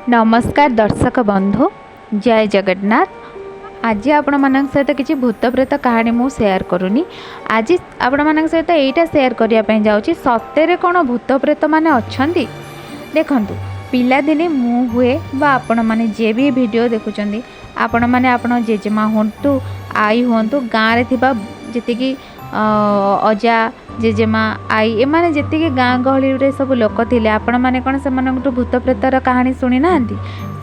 नमस्कार दर्शक बंधु जय जगन्नाथ। आज आपण मान सहित किसी भूत प्रेत कहानी मु शेयर करूनी। आज आपण मान सहित एटा शेयर करने जाऊँगी सत्य कौन भूत प्रेत माने अच्छी। देखंतु पिलादिने मु हुए बा आपण माने जे भी वीडियो देखुचंदी आपण माने आपण जेजेमा हुंतु आई हुंतु गाँव रे थिबा जेतिकी अजा जेजेमा आई एमाने जेतिकी गाँ गहली रे सब लोक थिले आपण माने कौन से भूत प्रेतर कहानी शुणी ना।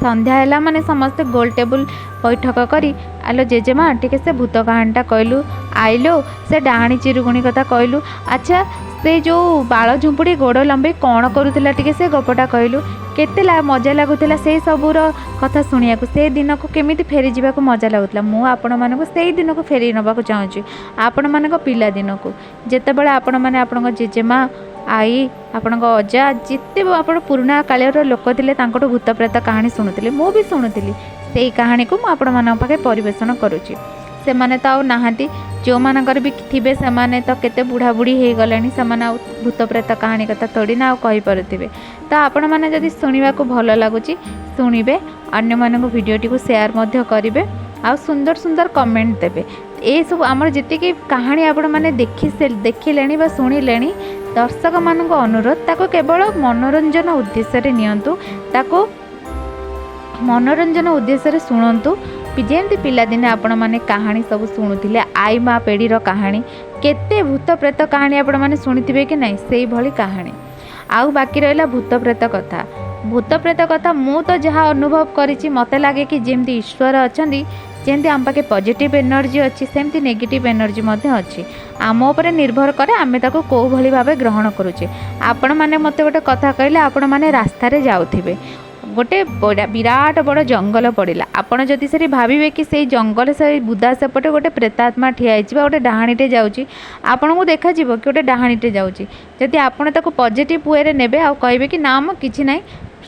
संध्या है माने समस्ते गोल टेबुल बैठक करी आलो जेजेमा टिके से भूत कहानीटा कहलु आइलो से डाहाणी चिरुगुणी कथा कहलु। अच्छा से जो बाल झुंपुड़ी गोड़ लंबे कौन करूला टिके से गपटा कहलु केते मजा लगुला से सबूर कथा शुणिया से दिन को केमी फेरी जावाक मजा लगुला। मु आपण मानक से दिन को फेरी नवाक चाहूँगी आपण मानक पिला दिन को जेतेबेले आपण माने आपण जेजेमा आई आपण अजा जिते आप पुराणा कालियर लोक थे भूत प्रेत कहानी शुणुली मु भी शुणुली से कहानी को मुझे पाखे परिवेषण करुच्ची। से माने तो नहांती जो मानकर भी थे से माने तो केते बुढ़ा बुढ़ी हो गले से भूत प्रेत कहानी कथा थोड़ी ना कही पारुथिबे। तो आपण माने जदि सुनिबा को भल लगुची शुणिबे अन्य मानक वीडियोटी को शेयर मध्य करिवे आ सुंदर सुंदर कमेंट देबे। ए सब आमर जितकी कहानी आपण माने देखिले बा शुणिले दर्शक मानक अनुरोध ताको केवल मनोरंजन उद्देश्य रे नियंतु ताको मनोरंजन उद्देश्य रे शुणंतु। जेमती पिलादिने आपण माने कहानी सब शुणुथिले आई माँ पेढ़ीर कहानी केते भूत प्रेत कहानी आपण माने शुणिथिबे कि नहीं सेही भली कहानी। आउ बाकी रहिला भूत प्रेत कथा। भूत प्रेत कथा मु तो जहाँ अनुभव करिछि मते लागे कि जेमती ईश्वर अछंती जेमती आम पाखे पॉजिटिव एनर्जी अच्छी सेमती नेगेटिव एनर्जी मध्य अच्छी आम उपर निर्भर करे आमे ताको को भली भाबे ग्रहण करूचे। आपण माने मते गोटे कथा कहले आपण माने रास्ता रे जाउथिबे गोटे विराट बड़ जंगल पड़ा आपड़ जदि से भावे कि से जंगल से बुदा सेपटे गोटे प्रेतात्मा ठिया गोटे डाहाणीटे जाऊँगी आपन को देखा कि गोटे डाहाणीटे जाऊँगी जदि आपड़ ताको पॉजिटिव वे ने आ कहे कि ना मो कि ना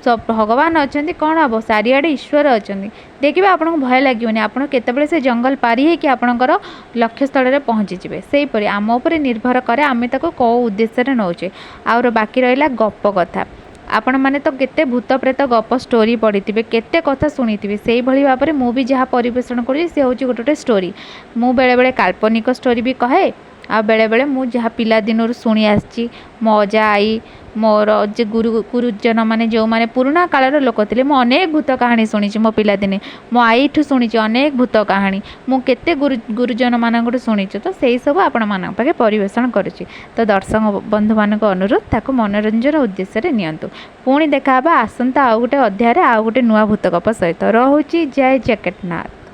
सब भगवान अच्छा कौन हम चारिआडे ईश्वर अच्छा देखिए आपको भय लगे आपड़ केतबेले से जंगल पारी है कि आपणकर लक्ष्य स्थल में पहुँची जाए सेहीपरि आम उपर निर्भर करे आमे ताको कौ उद्देश्य नौचे। आउ बाकी रहा गप कथा आपण माने तो केते भूत प्रेत गप स्टोरी पढ़ी केते कथा शुणी से भली भाव में मुझे जहाँ परिवेषण करी से हूँ गोटे स्टोरी मु बेले बेले काल्पनिक स्टोरी भी कहे आ बेले बेले मु जहाँ पिला दिन शुणी आसी मो अजा आई मोर जे गुरुजन माने जो माने पुराणा कालर लोक थे मु अनेक भूत कहानी शुणी मो पिला दिने मो आई ठू शुणी अनेक भूत कहानी मु केते गुरुजन मानक शुणी तो से सब आपण मान पाखे परिवेषण करुच्ची। तो दर्शक बंधु मान अनुरोध ताको मनोरंजन उद्देश्य नियंतु। पुणी देखा आसंता आउ गोटे अध्याय आउ गोटे नुआ भूत गप सहित रहुची। जय जगन्नाथ।